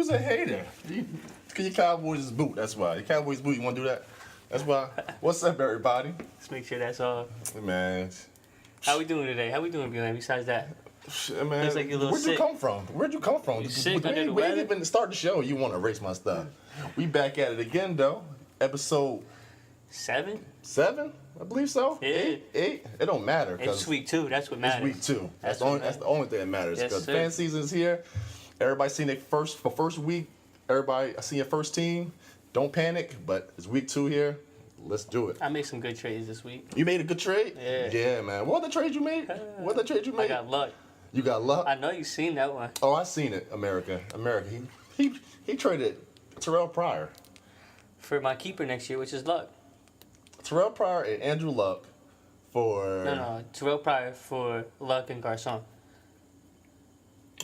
was a hater. Because your Cowboys is boot, that's why. Your Cowboys boot, you want to do that? That's why. What's up, everybody? Let's make sure that's all. Man. How we doing today? How we doing, Bryant, besides that? Man, Looks like you're a little where'd sick. you come from? Where'd you come from? You sick under the We weather? ain't even start the show. You want to erase my stuff. We back at it again, though. Episode 7? 7, I believe so. Yeah. 8. It don't matter. It's week 2. That's what matters. It's week 2. That's what the only thing that matters. Yes, Because sir. fan season is here. Everybody seen their first week. Everybody seen your first team. Don't panic, but it's week 2 here. Let's do it. I made some good trades this week. You made a good trade? Yeah. Yeah, man. What the trade you made? What the trade you made? I got luck. You got luck? I know you seen that one. Oh, I seen it. America. He traded Terrell Pryor. For my keeper next year, which is luck. Terrell Pryor and Andrew Luck for... No. Terrell Pryor for Luck and Garcon.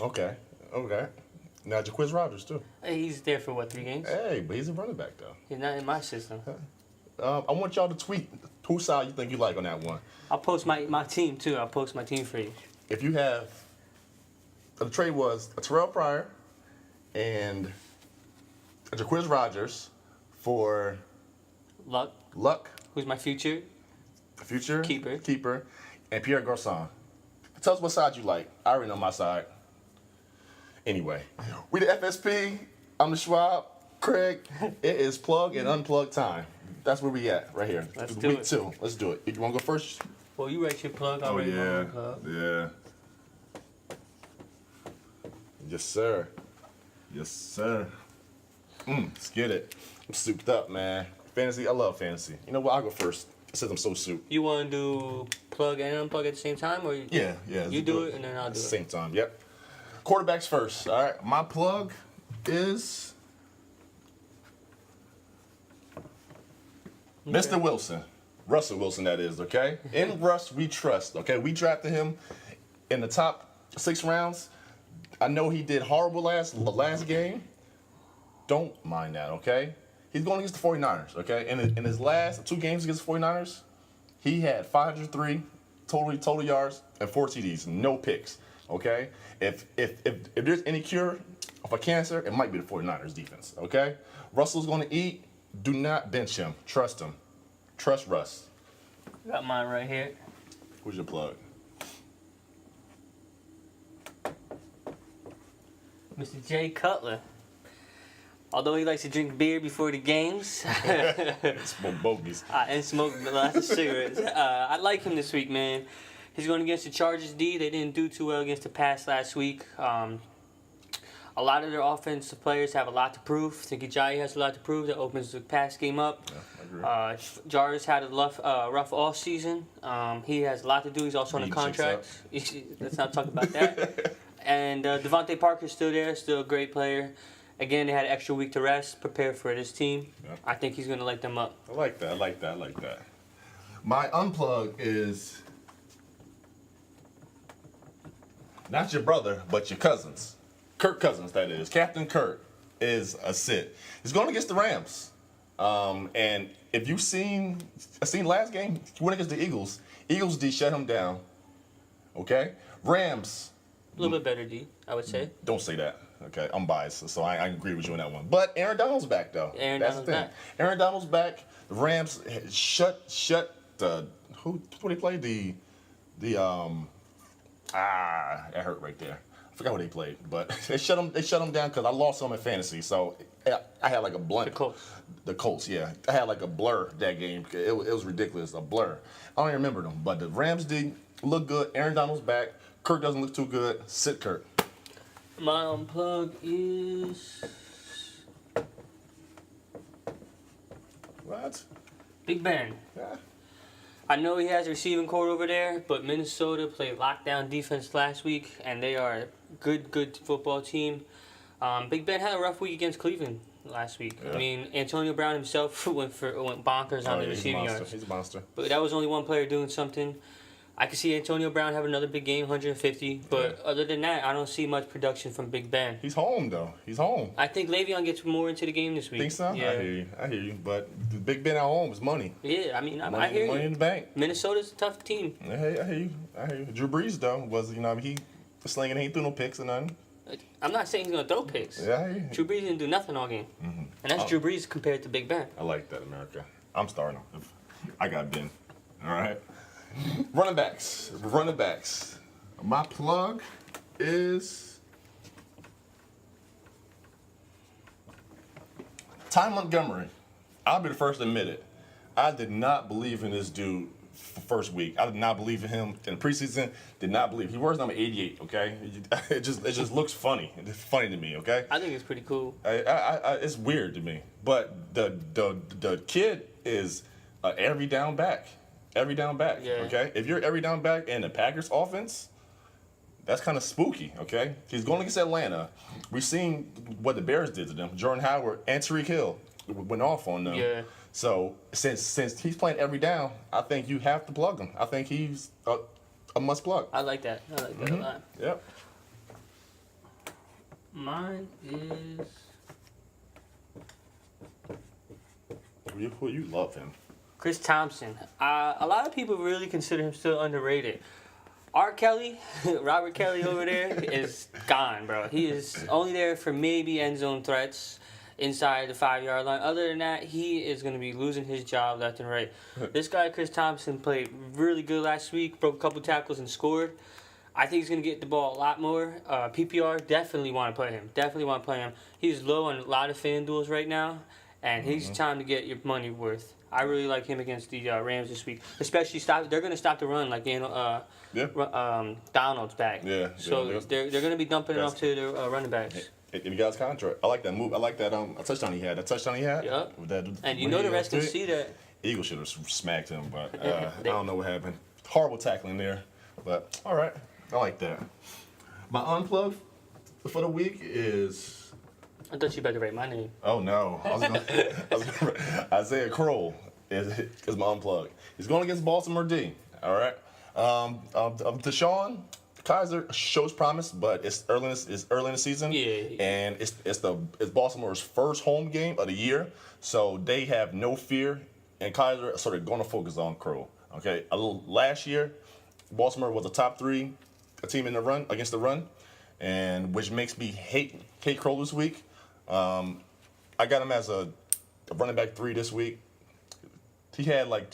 Okay. Now Jaquiz Rogers, too. Hey, he's there for, what, 3 games? Hey, but he's a running back, though. He's not in my system. I want y'all to tweet whose side you think you like on that one. I'll post my team, too. I'll post my team for you. If you have... The trade was a Terrell Pryor and a Jaquiz Rogers for Luck, Luck, who's my future. future Keeper. and Pierre Garcon. Tell us what side you like. I already know my side. Anyway, we the FSP. I'm the Schwab. Craig. It is plug and unplug time. That's where we at right here. Let's do Week it. 2. Let's do it. You want to go first? Well, you write your plug. I'll write my own plug. Yeah. Yes, sir. Yes, sir. Let's get it. I'm souped up, man. Fantasy, I love fantasy. You know what? I'll go first since I'm so souped. You want to do plug and unplug at the same time, or Yeah. You do it and then I'll At do the it. same time, yep. Quarterbacks first, all right? My plug is Mr. Wilson. Russell Wilson, that is, okay? In Russ, we trust, okay? We drafted him in the top 6 rounds. I know he did horrible last game. Don't mind that, okay? He's going against the 49ers, okay? In his last 2 games against the 49ers, he had 503 total yards and 4 TDs, no picks, okay? If there's any cure for cancer, it might be the 49ers defense, okay? Russell's going to eat. Do not bench him. Trust him. Trust Russ. Got mine right here. Who's your plug? Mr. J. Cutler. Although he likes to drink beer before the games Smoke bogeys. and smoke lots of cigarettes, I like him this week, man. He's going against the Chargers D. They didn't do too well against the pass last week. A lot of their offensive players have a lot to prove. I think Ajayi has a lot to prove. That opens the pass game up. Yeah, I agree. Jarvis had a rough off season. He has a lot to do. He's also on a Beating contract. Let's not talk about that. And Devontae Parker's still there, still a great player. Again, they had an extra week to rest, prepare for this team. Yeah. I think he's going to light them up. I like that. My unplug is not your brother, but your cousins. Kirk Cousins, that is. Captain Kirk is a sit. He's going against the Rams. And if you've seen last game, he went against the Eagles. Eagles D shut him down. Okay? Rams. A little bit better, D, I would say. Don't say that. Okay, I'm biased, so I agree with you on that one. But Aaron Donald's back, though. That's the thing. Back. Aaron Donald's back. The Rams shut the who they played that hurt right there. I forgot who they played, but they shut them down because I lost them in fantasy. So I had like a blunt. The Colts. The Colts, yeah. I had like a blur that game. It was ridiculous, a blur. I don't even remember them, but the Rams did look good. Aaron Donald's back. Kirk doesn't look too good. Sit Kirk. My unplug is What? Big Ben. Yeah. I know he has a receiving core over there, but Minnesota played lockdown defense last week, and they are a good football team. Big Ben had a rough week against Cleveland last week. Yeah. I mean, Antonio Brown himself went bonkers on the receiving yards. He's a monster. But that was only one player doing something. I could see Antonio Brown have another big game, 150. But other than that, I don't see much production from Big Ben. He's home, though. He's home. I think Le'Veon gets more into the game this week. Think so? Yeah. I hear you. But the Big Ben at home is money. Yeah, I mean, I Money, hear money you. in the bank. Minnesota's a tough team. I hear you. Drew Brees, though, was, he slinging, he ain't threw no picks or nothing. I'm not saying he's gonna throw picks. Yeah, I hear you. Drew Brees didn't do nothing all game, and that's Drew Brees compared to Big Ben. I like that, America. I'm starting. I got Ben. All right. Running backs. My plug is Ty Montgomery. I'll be the first to admit it. I did not believe in this dude first week. I did not believe in him in the preseason. Did not believe. He wears number 88. Okay, it just looks funny. It's funny to me. Okay. I think it's pretty cool. It's weird to me. But the kid is every down back. Every down back. Yeah. Okay. If you're every down back in the Packers offense, that's kind of spooky. Okay. He's going against Atlanta. We've seen what the Bears did to them. Jordan Howard and Tariq Hill went off on them. Yeah. So since he's playing every down, I think you have to plug him. I think he's a must plug. I like that. I like that a lot. Yep. Mine is. You love him. Chris Thompson. A lot of people really consider him still underrated. R. Kelly, Robert Kelly over there, is gone, bro. He is only there for maybe end zone threats inside the 5-yard line. Other than that, he is going to be losing his job left and right. This guy, Chris Thompson, played really good last week, broke a couple tackles and scored. I think he's going to get the ball a lot more. PPR, definitely want to play him. He's low on a lot of FanDuels right now, and he's time to get your money worth. I really like him against the Rams this week. Especially they're going to stop the run like Donald's back. Yeah. So they're going to be dumping it off to their running backs. If you guys contract, I like that move. I like that a touchdown he had. Yep. With that, And you know the rest can see that. Eagles should have smacked him, but I don't know what happened. Horrible tackling there, but all right. I like that. My unplug for the week is. I thought you better write my name. Oh no! Isaiah Crowell is my unplug. He's going against Baltimore D. All right. Deshaun Kaiser shows promise, but it's early in the season. Yeah. And it's Baltimore's first home game of the year, so they have no fear. And Kaiser sort of going to focus on Crowell. Okay. Last year, Baltimore was a top 3 team in the run against the run, and which makes me hate Crowell this week. I got him as a running back 3 this week. He had like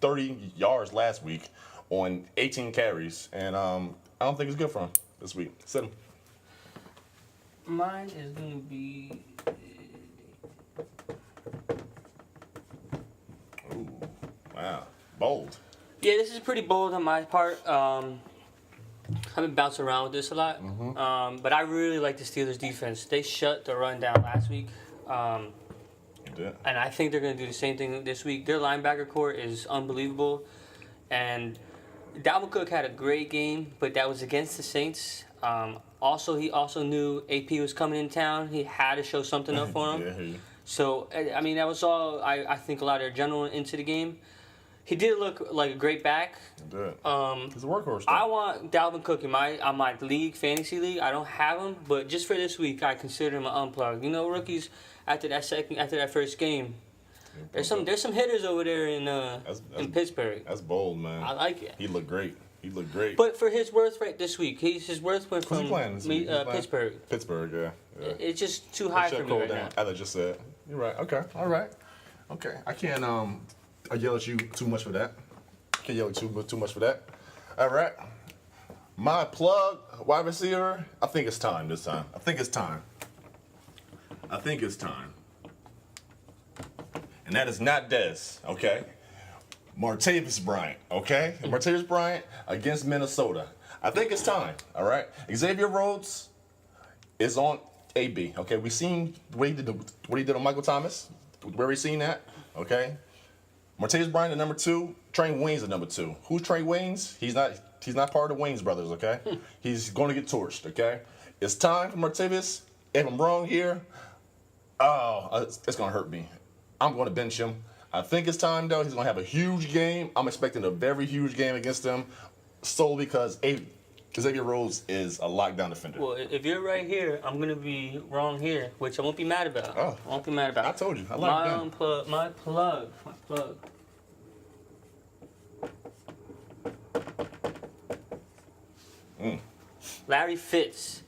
30 yards last week on 18 carries, and I don't think it's good for him this week. Sit him. Mine is going to be. Ooh, wow, bold. Yeah, this is pretty bold on my part. I've been bouncing around with this a lot. But I really like the Steelers' defense. They shut the run down last week. And I think they're going to do the same thing this week. Their linebacker core is unbelievable. And Dalvin Cook had a great game, but that was against the Saints. He also knew AP was coming in town. He had to show something up for him. Yeah. So, I mean, that was all, I think, a lot of their general into the game. He did look like a great back. He did. He's a workhorse. I want Dalvin Cook on my league, fantasy league. I don't have him, but just for this week, I consider him an unplug. You know, rookies after that first game, there's some hitters over there in Pittsburgh. That's bold, man. I like it. He looked great. But for his worth rate this week, his worth went from Pittsburgh. Pittsburgh, yeah. It's just too high for me right now. As I just said. You're right. Okay. All right. Okay. I can't I yell at you too much for that. Can't yell at you too much for that. All right. My plug, wide receiver, I think it's time this time. I think it's time. And that is not Dez, okay? Martavis Bryant, okay? Martavis Bryant against Minnesota. I think it's time, all right? Xavier Rhodes is on AB, okay? We seen what he did on Michael Thomas. Where we seen that, okay? Martavis Bryant at number 2. Trey Waynes at number 2. Who's Trey Waynes? He's not part of the Waynes brothers, okay? He's going to get torched, okay? It's time for Martavis. If I'm wrong here, it's going to hurt me. I'm going to bench him. I think it's time, though. He's going to have a huge game. I'm expecting a very huge game against them solely because Xavier Rhodes is a lockdown defender. Well, if you're right here, I'm going to be wrong here, which I won't be mad about. Oh. I won't be mad about. I told you. I like that. My plug. Larry Fitz.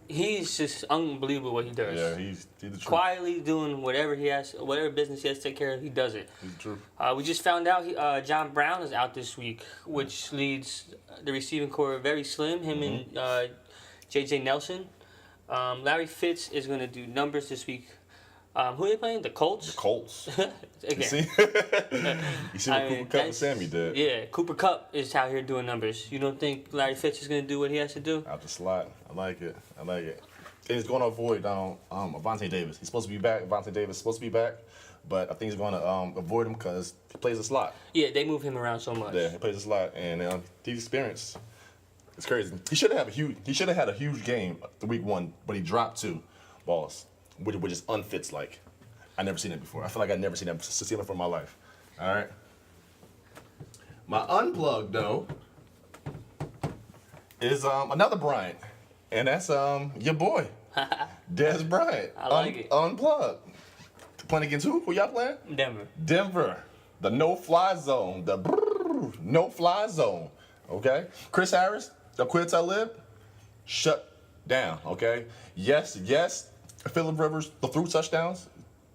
He's just unbelievable what he does. Yeah, he's the truth. Quietly doing whatever business he has to take care of, he does it. He's the truth. We just found out John Brown is out this week, which leads the receiving core very slim. Him and J.J. Nelson. Larry Fitz is going to do numbers this week. Who are they playing? The Colts? The Colts. Again. You see what Cooper Kupp and Sammy did? Yeah, Cooper Kupp is out here doing numbers. You don't think Larry Fitz is going to do what he has to do? Out the slot. I like it. And he's going to avoid Avonte Davis. He's supposed to be back. Avonte Davis is supposed to be back. But I think he's going to avoid him because he plays a slot. Yeah, they move him around so much. Yeah, he plays a slot. And he's experienced. It's crazy. He should have had a huge game the week 1, but he dropped 2 balls, which is unfits like. I never seen it before. I feel like I never seen it before in my life. All right. My unplug though is another Bryant, and that's your boy, Des Bryant. I like it. Unplugged. Playing against who? Who y'all playing? Denver. The no-fly zone. The no-fly zone. Okay. Chris Harris, the Quid Talib, shut down. Okay. Yes. Phillip Rivers, the 3 touchdowns,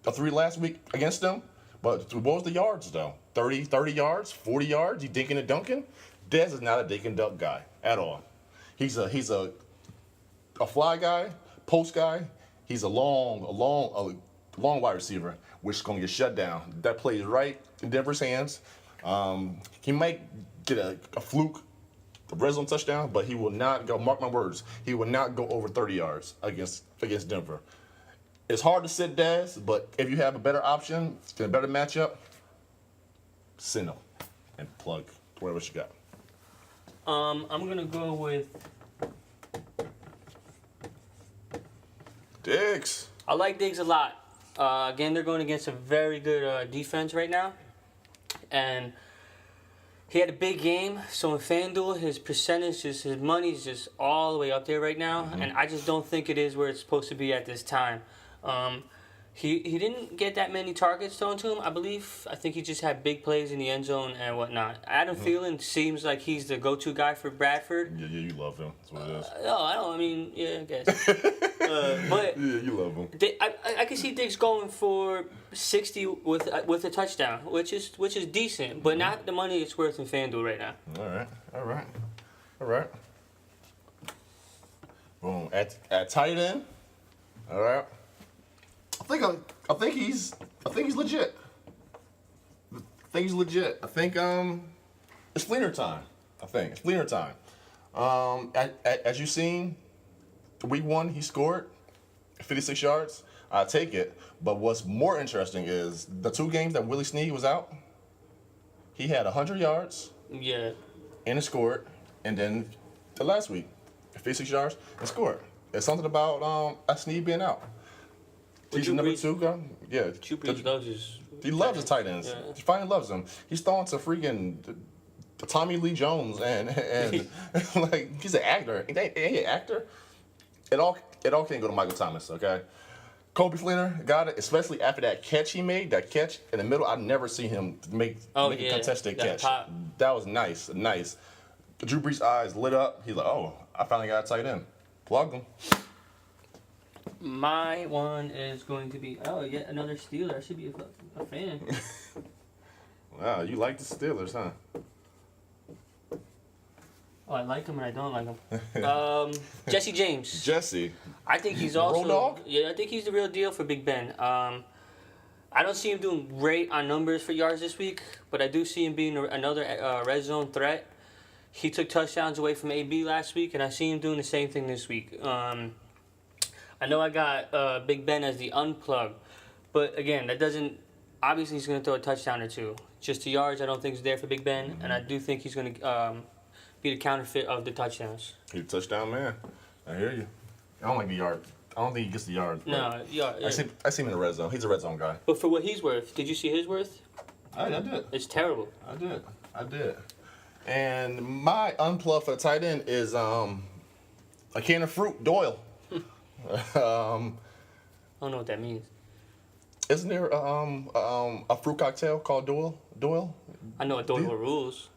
the 3 last week against them. But what was the yards, though? 30 yards, 40 yards? You dinking and dunking? Dez is not a dink and dunk guy at all. He's a fly guy, post guy. He's a long wide receiver, which is going to get shut down. That plays right in Denver's hands. He might get a fluke, a red zone touchdown, but he will not go, mark my words, he will not go over 30 yards against Denver. It's hard to sit Dez, but if you have a better option, a better matchup, send him and plug whatever you got. I'm going to go with Diggs. I like Diggs a lot. Again, they're going against a very good defense right now. And he had a big game, so in FanDuel, his percentage, his money's just all the way up there right now. And I just don't think it is where it's supposed to be at this time. He didn't get that many targets thrown to him, I believe. I think he just had big plays in the end zone and whatnot. Adam Thielen seems like he's the go-to guy for Bradford. Yeah, you love him. That's what it is. No, I don't. I mean, yeah, I guess. But Yeah, you love him. I can see Diggs going for 60 with a touchdown, which is decent, but not the money it's worth in FanDuel right now. All right. Boom. At tight end. All right. I think he's legit. I think it's Fleener time. It's Fleener time. As you've seen, week 1 he scored 56 yards. I take it. But what's more interesting is the 2 games that Willie Snead was out. He had 100 yards. Yeah. And he scored. And then the last week, 56 yards and scored. There's something about Snead being out. He's the number 2 guy. Yeah. Brees loves his. He loves his tight ends. Yeah. He finally loves them. He's throwing to freaking Tommy Lee Jones and like he's an actor. Ain't he an actor? It all can't go to Michael Thomas. Okay. Kobe Fleener got it, especially after that catch he made. That catch in the middle, I've never seen him make a contested catch. Pop. That was nice. Drew Brees' eyes lit up. He's like, oh, I finally got a tight end. Plug him. My one is going to be yet another Steeler. I should be a fan. Wow, you like the Steelers, huh? Oh, I like him and I don't like him. Jesse James. Jesse. I think he's also Road dog? Yeah, I think he's the real deal for Big Ben. I don't see him doing great on numbers for yards this week, but I do see him being another red zone threat. He took touchdowns away from AB last week, and I see him doing the same thing this week. I know I got Big Ben as the unplug, but again, that doesn't. Obviously, he's going to throw a touchdown or 2. Just the yards, I don't think is there for Big Ben, and I do think he's going to be the counterfeit of the touchdowns. He's a touchdown man. I hear you. I don't like the yard. I don't think he gets the yards. No, yeah. I see him in the red zone. He's a red zone guy. But for what he's worth, did you see his worth? I did. It's terrible. I did. And my unplug for the tight end is a can of fruit, Doyle. I don't know what that means. Isn't there a fruit cocktail called Doyle? I know a Doyle rules.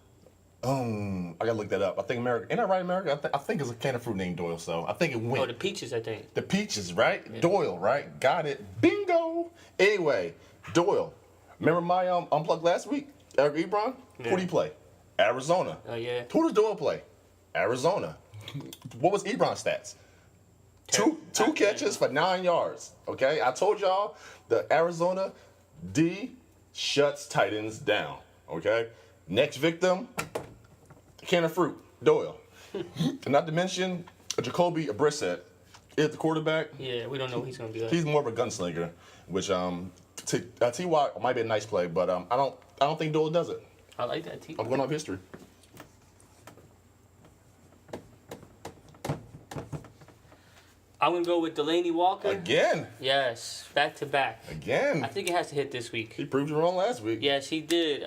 I gotta look that up. I think America. Ain't that right, America? I think it's a can of fruit named Doyle. So I think it went. Oh, the peaches, I think. The peaches, right? Yeah. Doyle, right? Got it. Bingo. Anyway, Doyle. Remember my unplugged last week? Eric Ebron? Yeah. Who did he play? Arizona. Oh, yeah. Who does Doyle play? Arizona. What was Ebron's stats? Two catches for 9 yards. Okay? I told y'all the Arizona D shuts Titans down. Okay? Next victim, can of fruit, Doyle. And not to mention, Jacoby Brissett is the quarterback. Yeah, we don't know what he's going to be like. He's more of a gunslinger, which T.Y. might be a nice play, but I don't think Doyle does it. I like that, T. I'm going off history. I'm going to go with Delaney Walker. Again. Yes, back to back. Again. I think it has to hit this week. He proved you wrong last week. Yes, he did.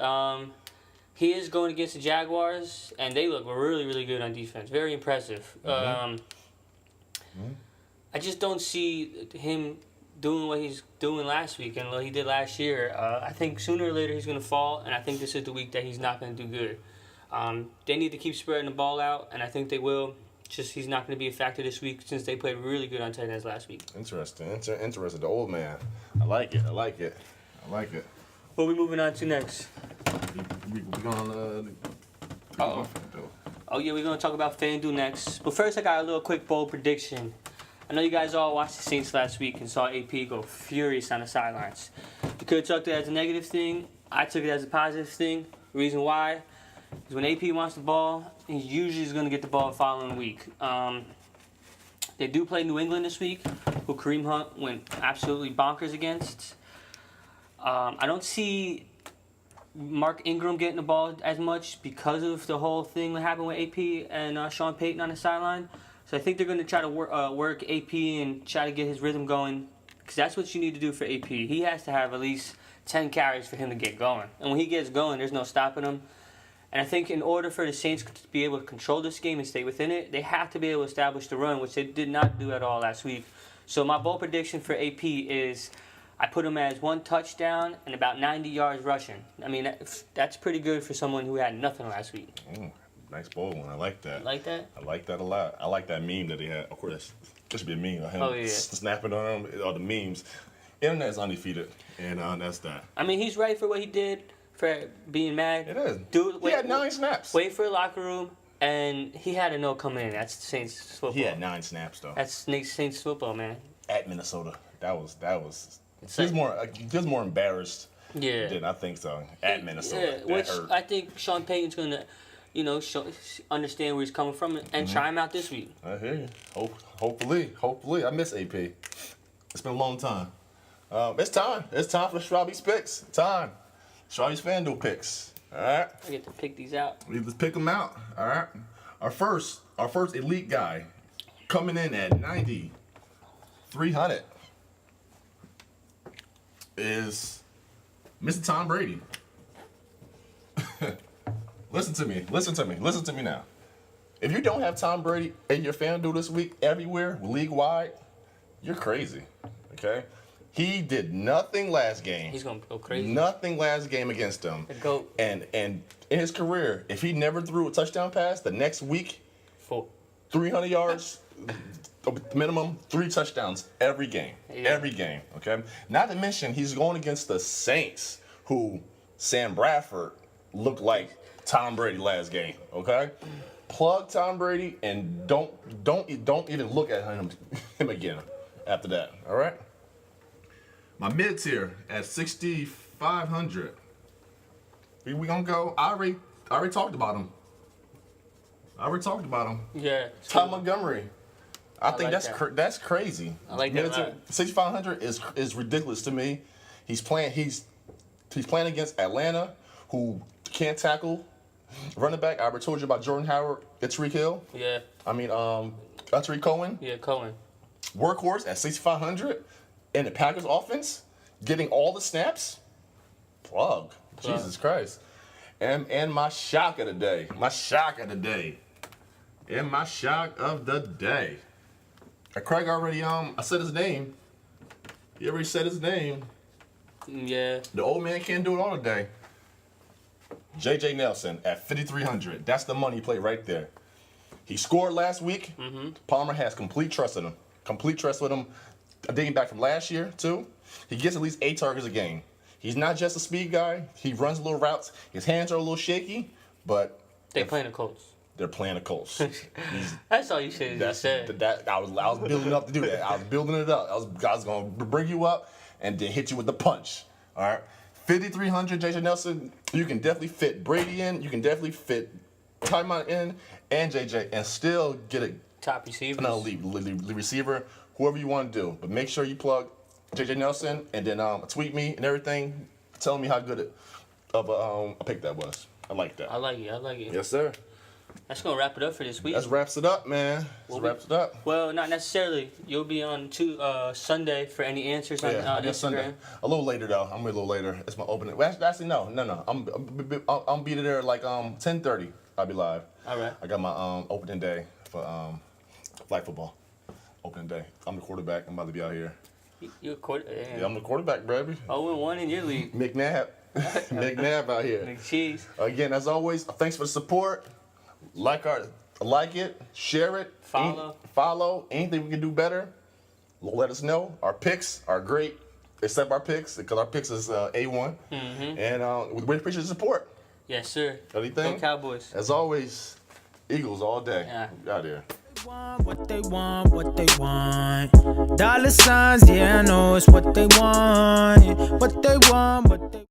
He is going against the Jaguars, and they look really, really good on defense. Very impressive. I just don't see him doing what he's doing last week and what he did last year. I think sooner or later he's going to fall, and I think this is the week that he's not going to do good. They need to keep spreading the ball out, and I think they will. Just he's not going to be a factor this week since they played really good on tight ends last week. Interesting. Interesting. The old man. I like it. What are we moving on to next? We going Oh, yeah, we're going to talk about FanDuel next. But first, I got a little quick bold prediction. I know you guys all watched the Saints last week and saw AP go furious on the sidelines. You could have took it as a negative thing. I took it as a positive thing. The reason why is when AP wants the ball, he usually is going to get the ball the following week. They do play New England this week, who Kareem Hunt went absolutely bonkers against. I don't see Mark Ingram getting the ball as much because of the whole thing that happened with AP and Sean Payton on the sideline. So I think they're going to try to work AP and try to get his rhythm going, because that's what you need to do for AP. He has to have at least 10 carries for him to get going. And when he gets going, there's no stopping him. And I think in order for the Saints to be able to control this game and stay within it, they have to be able to establish the run, which they did not do at all last week. So my bold prediction for AP is I put him as 1 touchdown and about 90 yards rushing. I mean, that's pretty good for someone who had nothing last week. Nice bold one. I like that. You like that? I like that a lot. I like that meme that he had. Of course, there should be a meme of him snapping on him. All the memes. Internet is undefeated, and that's that. I mean, he's right for what he did for being mad. It is. Dude, He had 9 snaps. Wait for the locker room, and he had to know coming in. That's Saints football. He had 9 snaps though. That's Saints football, man. At Minnesota, that was. He was more embarrassed. Yeah. Than I think so. At Minnesota, yeah, which hurt. I think Sean Payton's gonna, understand where he's coming from and try him out this week. I hear you. Hopefully. I miss AP. It's been a long time. It's time. It's time for Schwabby's picks. Time. Schwabby's FanDuel picks. All right. I get to pick these out. We just pick them out. All right. Our first elite guy coming in at 9,300 is Mr. Tom Brady. Listen to me now. If you don't have Tom Brady in your FanDuel this week everywhere, league-wide, you're crazy, okay? He did nothing last game. He's going to go crazy. Nothing last game against them. The GOAT. And in his career, if he never threw a touchdown pass, the next week, 300 yards, minimum 3 touchdowns every game. Yeah. Every game, okay? Not to mention, he's going against the Saints, who Sam Bradford looked like Tom Brady last game, okay? Plug Tom Brady and don't even look at him again after that, all right? My mid-tier at 6,500. We gonna go. I already talked about him. Yeah. Tom Montgomery. I think like that's crazy. I like that a lot. 6,500 is ridiculous to me. He's playing against Atlanta, who can't tackle running back. I already told you about Jordan Howard, Tariq Hill. Yeah. Tariq Cohen. Yeah, Cohen. Workhorse at 6,500 in the Packers offense, getting all the snaps. Plug. Jesus Christ. And my shock of the day. Craig already I said his name. He already said his name. Yeah. The old man can't do it all today. J.J. Nelson at 5,300. That's the money play right there. He scored last week. Palmer has complete trust in him. Complete trust with him. Digging back from last year, too. He gets at least 8 targets a game. He's not just a speed guy. He runs little routes. His hands are a little shaky, but They playing the Colts. they're playing the Colts. That's all you should have said. I was building up to do that. I was building it up. I was going to bring you up and then hit you with the punch. All right? 5,300, J.J. Nelson. You can definitely fit Brady in. You can definitely fit Tymont in and J.J. and still get a Top receivers. another lead receiver, whoever you want to do. But make sure you plug J.J. Nelson and then tweet me and everything telling me how good of a pick that was. I like that. I like it. Yes, sir. That's going to wrap it up for this week. That wraps it up, man. Wraps it up. Well, not necessarily. You'll be on Sunday for any answers on I guess Instagram. Sunday. A little later though. I'm a little later. It's my opening. Well, actually, no. I'm be there like 10:30. I'll be live. All right. I got my opening day for flag football. Opening day. I'm the quarterback. I'm about to be out here. You're a quarter. Yeah, I'm the quarterback, baby. 0-1 in your league. McNabb. McNabb out here. McCheese. Again, as always, thanks for the support. Like it, share it, follow. Anything we can do better, let us know. Our picks are great, except our picks, because our picks is A1. And we appreciate the support. Yes, sir. Anything? Go Cowboys. As always, Eagles all day. Yeah. Out there. What they want. Dollar signs, yeah, I know it's what they want. What they want.